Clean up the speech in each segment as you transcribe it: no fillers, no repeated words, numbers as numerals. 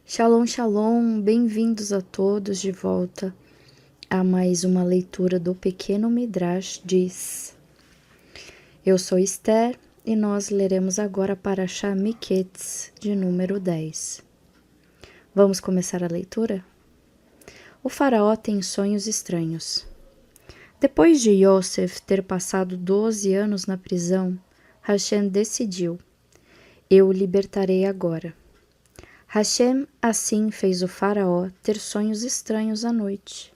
Shalom, shalom, bem-vindos a todos de volta a mais uma leitura do Pequeno Midrash Diz. Eu sou Esther e nós leremos agora Parashá Miketz, de número 10. Vamos começar a leitura? O faraó tem sonhos estranhos. Depois de Yosef ter passado 12 anos na prisão, Hashem decidiu: eu o libertarei agora. Hashem assim fez o faraó ter sonhos estranhos à noite.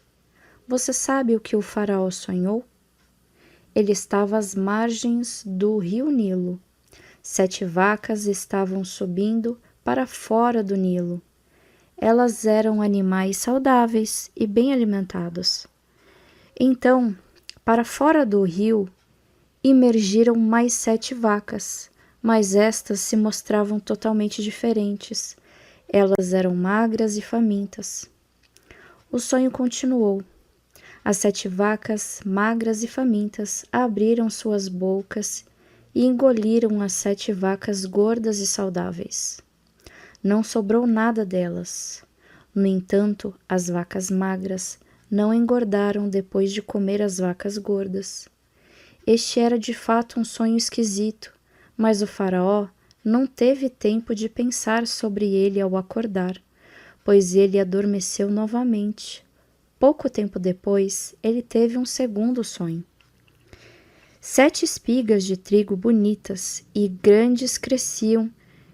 Você sabe o que o faraó sonhou? Ele estava às margens do rio Nilo. 7 vacas estavam subindo para fora do Nilo. Elas eram animais saudáveis e bem alimentados. Então, para fora do rio, emergiram mais 7 vacas, mas estas se mostravam totalmente diferentes. Elas eram magras e famintas. O sonho continuou. As 7 vacas, magras e famintas, abriram suas bocas e engoliram as 7 vacas gordas e saudáveis. Não sobrou nada delas. No entanto, as vacas magras não engordaram depois de comer as vacas gordas. Este era de fato um sonho esquisito, mas o faraó não teve tempo de pensar sobre ele ao acordar, pois ele adormeceu novamente. Pouco tempo depois, ele teve um segundo sonho. 7 espigas de trigo bonitas e grandes cresciam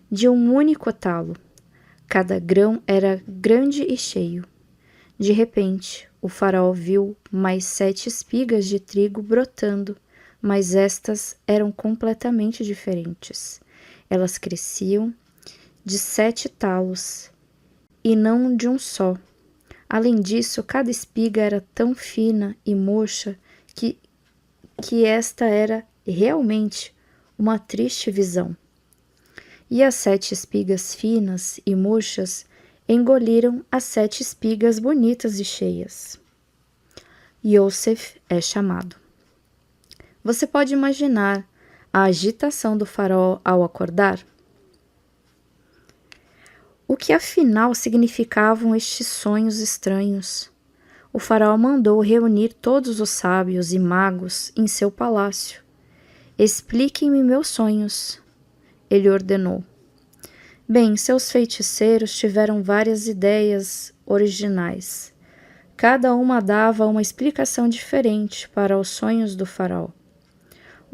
de um único talo. Cada grão era grande e cheio. De repente, o faraó viu mais 7 espigas de trigo brotando, mas estas eram completamente diferentes. Elas cresciam de 7 talos e não de um só. Além disso, cada espiga era tão fina e murcha que esta era realmente uma triste visão. E as 7 espigas finas e murchas engoliram as 7 espigas bonitas e cheias. Yosef é chamado. Você pode imaginar a agitação do faraó ao acordar? O que afinal significavam estes sonhos estranhos? O faraó mandou reunir todos os sábios e magos em seu palácio. Expliquem-me meus sonhos, ele ordenou. Bem, seus feiticeiros tiveram várias ideias originais. Cada uma dava uma explicação diferente para os sonhos do faraó.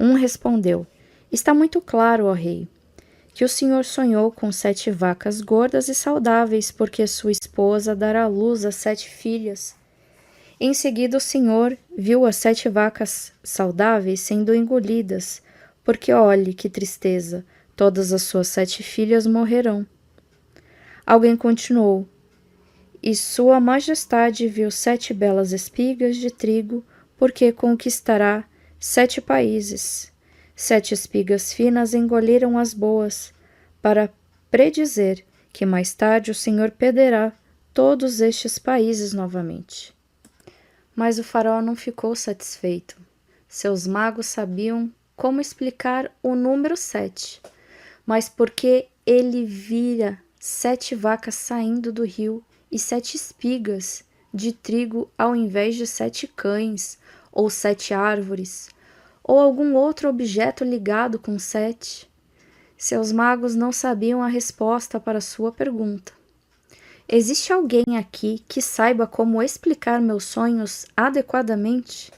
Um respondeu: está muito claro, ó rei, que o senhor sonhou com 7 vacas gordas e saudáveis, porque sua esposa dará à luz a 7 filhas. Em seguida, o senhor viu as 7 vacas saudáveis sendo engolidas, porque olhe que tristeza, todas as suas 7 filhas morrerão. Alguém continuou: e sua majestade viu 7 belas espigas de trigo, porque conquistará 7 países. 7 espigas finas engoliram as boas, para predizer que mais tarde o Senhor perderá todos estes países novamente. Mas o faraó não ficou satisfeito. Seus magos sabiam como explicar o número 7, mas porque ele vira 7 vacas saindo do rio e 7 espigas de trigo ao invés de 7 cães, ou 7 árvores, ou algum outro objeto ligado com 7. Seus magos não sabiam a resposta para sua pergunta. Existe alguém aqui que saiba como explicar meus sonhos adequadamente?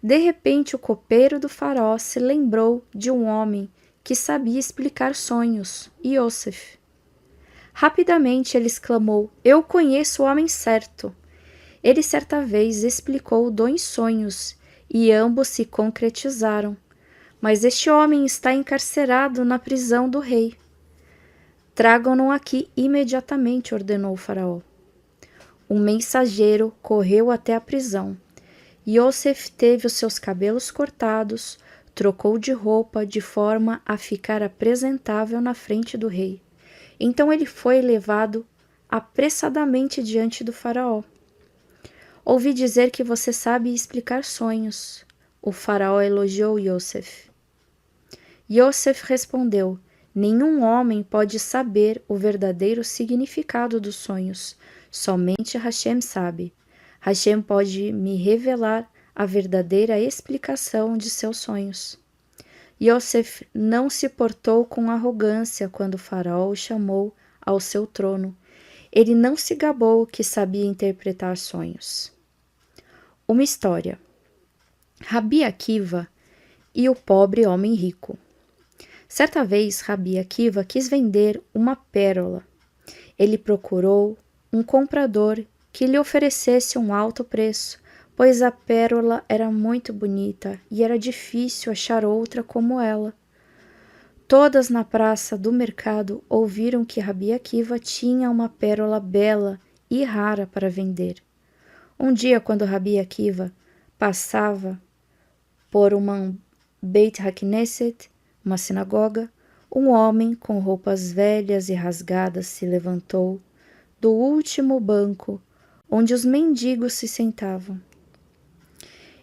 De repente, o copeiro do faraó se lembrou de um homem que sabia explicar sonhos, Yosef. Rapidamente ele exclamou: eu conheço o homem certo. Ele certa vez explicou 2 sonhos e ambos se concretizaram. Mas este homem está encarcerado na prisão do rei. Tragam-no aqui imediatamente, ordenou o faraó. Um mensageiro correu até a prisão. Yosef teve os seus cabelos cortados, trocou de roupa de forma a ficar apresentável na frente do rei. Então ele foi levado apressadamente diante do faraó. Ouvi dizer que você sabe explicar sonhos. O faraó elogiou Yosef. Yosef respondeu: Nenhum homem pode saber o verdadeiro significado dos sonhos. Somente Hashem sabe. Hashem pode me revelar a verdadeira explicação de seus sonhos. Yosef não se portou com arrogância quando o faraó o chamou ao seu trono. Ele não se gabou que sabia interpretar sonhos. Uma história. Rabi Akiva e o pobre homem rico. Certa vez, Rabi Akiva quis vender uma pérola. Ele procurou um comprador que lhe oferecesse um alto preço, pois a pérola era muito bonita e era difícil achar outra como ela. Todas na praça do mercado ouviram que Rabi Akiva tinha uma pérola bela e rara para vender. Um dia, quando Rabi Akiva passava por uma Beit HaKnesset, uma sinagoga, um homem com roupas velhas e rasgadas se levantou do último banco onde os mendigos se sentavam.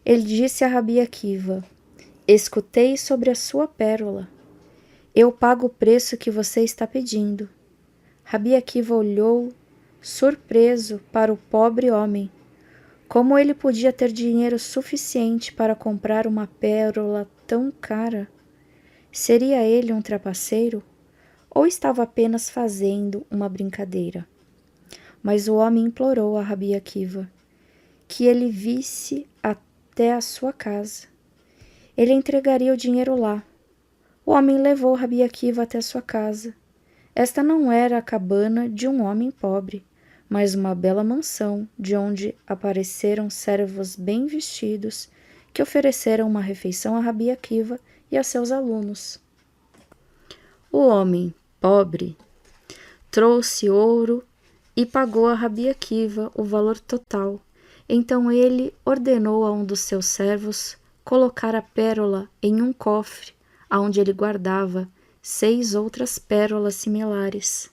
Ele disse a Rabi Akiva: "Escutei sobre a sua pérola. Eu pago o preço que você está pedindo." Rabi Akiva olhou, surpreso, para o pobre homem. Como ele podia ter dinheiro suficiente para comprar uma pérola tão cara? Seria ele um trapaceiro? Ou estava apenas fazendo uma brincadeira? Mas o homem implorou a Rabi Akiva que ele visse até a sua casa. Ele entregaria o dinheiro lá. O homem levou Rabi Akiva até sua casa. Esta não era a cabana de um homem pobre, mas uma bela mansão, de onde apareceram servos bem vestidos que ofereceram uma refeição a Rabi Akiva e a seus alunos. O homem pobre trouxe ouro e pagou a Rabi Akiva o valor total. Então ele ordenou a um dos seus servos colocar a pérola em um cofre, onde ele guardava 6 outras pérolas similares.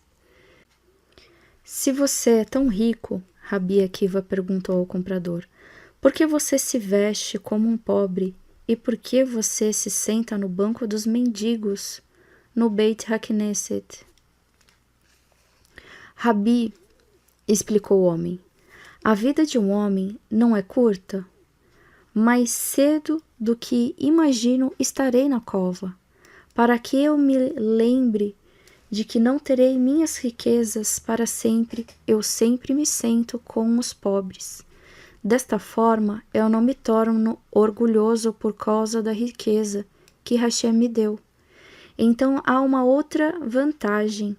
Se você é tão rico, Rabi Akiva perguntou ao comprador, por que você se veste como um pobre e por que você se senta no banco dos mendigos no Beit HaKnesset? Rabi, explicou o homem, a vida de um homem não é curta? Mais cedo do que imagino estarei na cova, para que eu me lembre de que não terei minhas riquezas para sempre, eu sempre me sento com os pobres. Desta forma, eu não me torno orgulhoso por causa da riqueza que Hashem me deu. Então há uma outra vantagem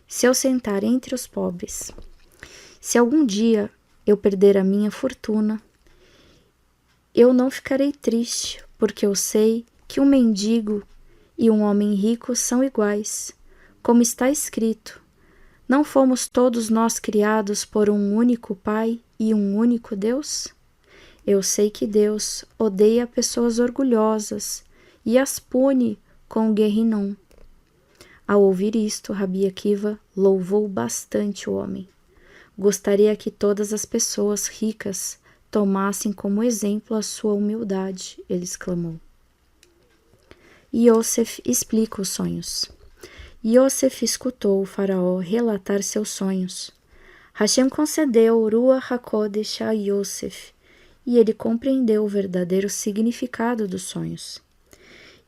se eu sentar entre os pobres. Se algum dia eu perder a minha fortuna, eu não ficarei triste, porque eu sei que um mendigo e um homem rico são iguais. Como está escrito, não fomos todos nós criados por um único Pai e um único Deus? Eu sei que Deus odeia pessoas orgulhosas e as pune com o Guerrinom. Ao ouvir isto, Rabi Akiva louvou bastante o homem. Gostaria que todas as pessoas ricas tomassem como exemplo a sua humildade, ele exclamou. Yosef explica os sonhos. Yosef escutou o faraó relatar seus sonhos. Hashem concedeu Ruach HaKodesh a Yosef, e ele compreendeu o verdadeiro significado dos sonhos.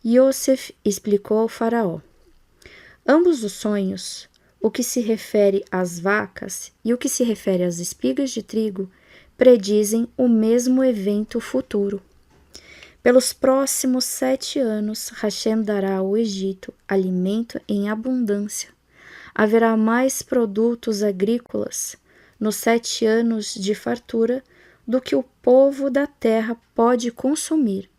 Yosef explicou ao faraó. Ambos os sonhos, o que se refere às vacas e o que se refere às espigas de trigo, predizem o mesmo evento futuro. Pelos próximos 7 anos, Hashem dará ao Egito alimento em abundância. Haverá mais produtos agrícolas nos 7 anos de fartura do que o povo da terra pode consumir.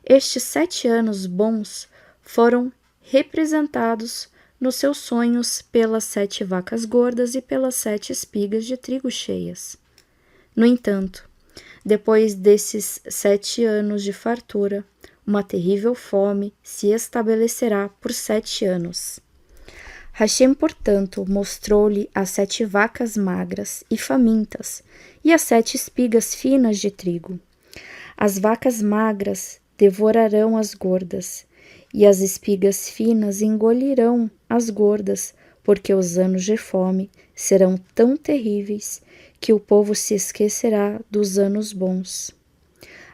Estes 7 anos bons foram representados nos seus sonhos pelas 7 vacas gordas e pelas 7 espigas de trigo cheias. No entanto, depois desses 7 anos de fartura, uma terrível fome se estabelecerá por 7 anos. Hashem, portanto, mostrou-lhe as 7 vacas magras e famintas e as 7 espigas finas de trigo. As vacas magras devorarão as gordas, e as espigas finas engolirão as gordas, porque os anos de fome serão tão terríveis que o povo se esquecerá dos anos bons.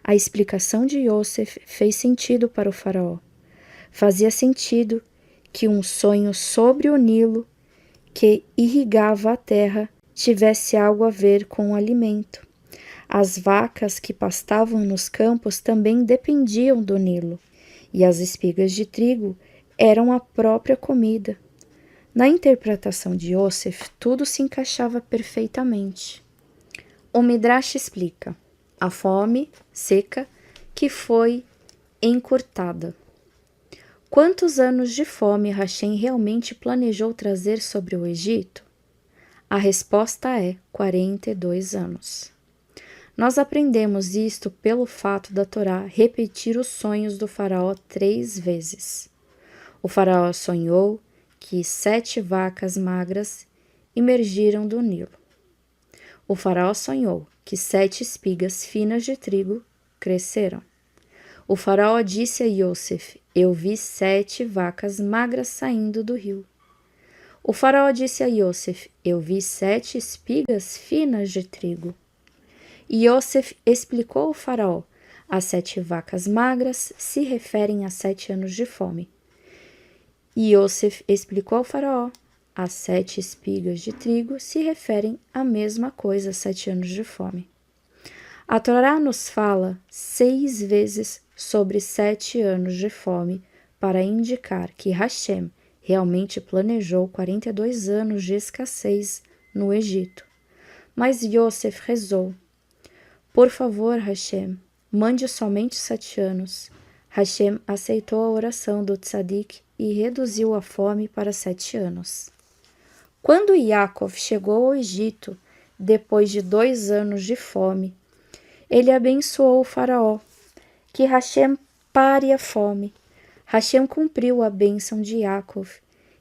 A explicação de Yosef fez sentido para o faraó. Fazia sentido que um sonho sobre o Nilo que irrigava a terra tivesse algo a ver com o alimento. As vacas que pastavam nos campos também dependiam do Nilo, e as espigas de trigo eram a própria comida. Na interpretação de Yosef, tudo se encaixava perfeitamente. O Midrash explica a fome seca que foi encurtada. Quantos anos de fome Hashem realmente planejou trazer sobre o Egito? A resposta é 42 anos. Nós aprendemos isto pelo fato da Torá repetir os sonhos do faraó 3 vezes. O faraó sonhou que 7 vacas magras emergiram do Nilo. O faraó sonhou que 7 espigas finas de trigo cresceram. O faraó disse a Yosef: eu vi 7 vacas magras saindo do rio. O faraó disse a Yosef: eu vi 7 espigas finas de trigo. E Yosef explicou ao faraó: as 7 vacas magras se referem a 7 anos de fome. E Yosef explicou ao faraó: as 7 espigas de trigo se referem à mesma coisa, 7 anos de fome. A Torá nos fala 6 vezes sobre 7 anos de fome para indicar que Hashem realmente planejou 42 anos de escassez no Egito. Mas Yosef rezou: por favor, Hashem, mande somente 7 anos. Hashem aceitou a oração do tzadik e reduziu a fome para 7 anos. Quando Yaakov chegou ao Egito, depois de 2 anos de fome, ele abençoou o faraó, que Hashem pare a fome. Hashem cumpriu a bênção de Yaakov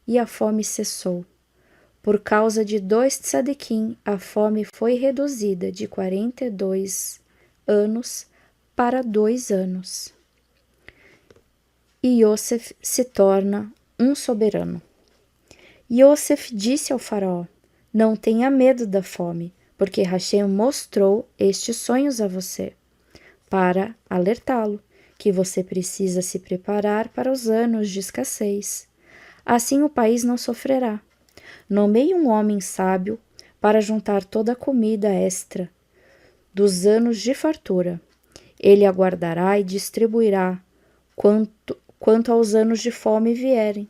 e a fome cessou. Por causa de 2 tzadikim, a fome foi reduzida de 42 anos para 2 anos. E Yosef se torna um soberano. Yosef disse ao faraó: não tenha medo da fome, porque Hashem mostrou estes sonhos a você, para alertá-lo que você precisa se preparar para os anos de escassez. Assim o país não sofrerá. Nomeie um homem sábio para juntar toda a comida extra dos anos de fartura. Ele aguardará e distribuirá quanto aos anos de fome vierem.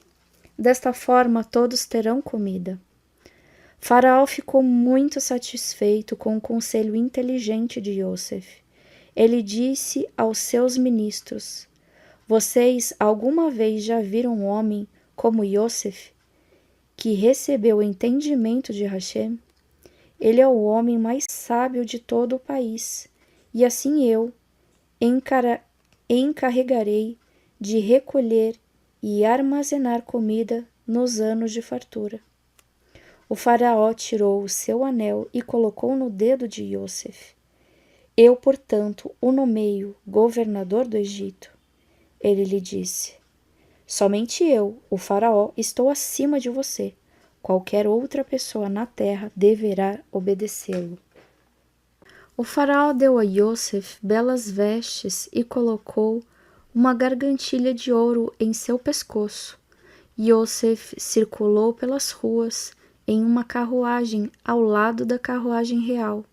Desta forma todos terão comida. Faraó ficou muito satisfeito com o conselho inteligente de Yosef. Ele disse aos seus ministros: vocês alguma vez já viram um homem como Yosef, que recebeu o entendimento de Hashem? Ele é o homem mais sábio de todo o país, e assim eu encarregarei de recolher e armazenar comida nos anos de fartura. O faraó tirou o seu anel e colocou no dedo de Yosef. Eu, portanto, o nomeio governador do Egito. Ele lhe disse: somente eu, o faraó, estou acima de você. Qualquer outra pessoa na terra deverá obedecê-lo. O faraó deu a Yosef belas vestes e colocou uma gargantilha de ouro em seu pescoço. Yosef circulou pelas ruas em uma carruagem ao lado da carruagem real.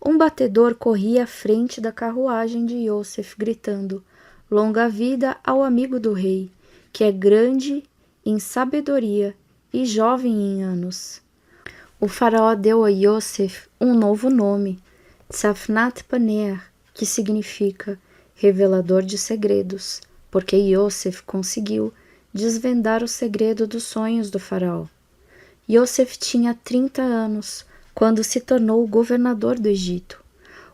Um batedor corria à frente da carruagem de Yosef, gritando: longa vida ao amigo do rei, que é grande em sabedoria e jovem em anos. O faraó deu a Yosef um novo nome, Tzafnat Paneah, que significa revelador de segredos, porque Yosef conseguiu desvendar o segredo dos sonhos do faraó. Yosef tinha 30 anos quando se tornou governador do Egito.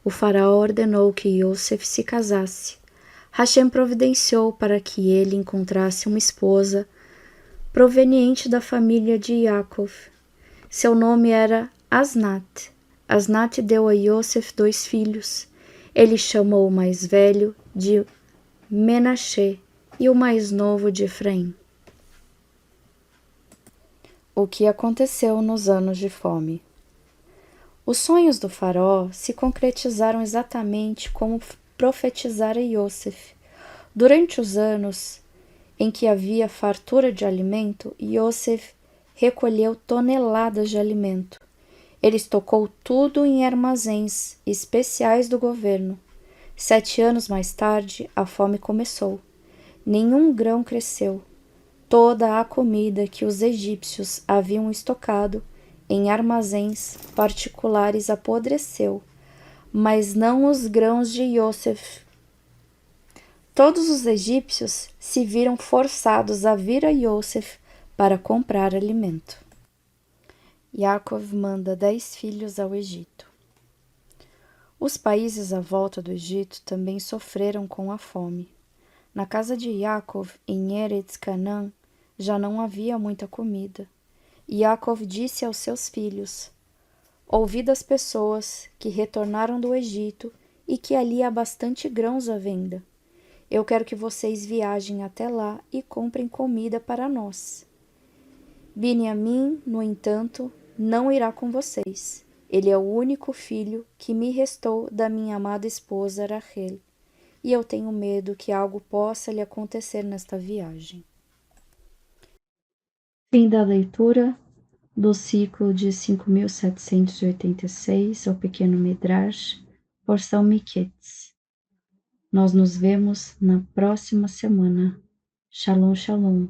O faraó ordenou que Yosef se casasse. Hashem providenciou para que ele encontrasse uma esposa proveniente da família de Yaakov. Seu nome era Asnat. Asnat deu a Yosef 2 filhos. Ele chamou o mais velho de Menashe e o mais novo de Efraim. O que aconteceu nos anos de fome? Os sonhos do faraó se concretizaram exatamente como profetizara Iosef. Durante os anos em que havia fartura de alimento, Iosef recolheu toneladas de alimento. Ele estocou tudo em armazéns especiais do governo. 7 anos mais tarde, a fome começou. Nenhum grão cresceu. Toda a comida que os egípcios haviam estocado em armazéns particulares apodreceu, mas não os grãos de Iosef. Todos os egípcios se viram forçados a vir a Iosef para comprar alimento. Yaakov manda 10 filhos ao Egito. Os países à volta do Egito também sofreram com a fome. Na casa de Yaakov, em Eretz Canaã, já não havia muita comida. Yaakov disse aos seus filhos: ouvi das pessoas que retornaram do Egito e que ali há bastante grãos à venda. Eu quero que vocês viajem até lá e comprem comida para nós. Beniamim, no entanto, não irá com vocês. Ele é o único filho que me restou da minha amada esposa Rachel, e eu tenho medo que algo possa lhe acontecer nesta viagem. Fim da leitura do ciclo de 5.786, o Pequeno Midrash, porção Miquetes. Nós nos vemos na próxima semana. Shalom, shalom.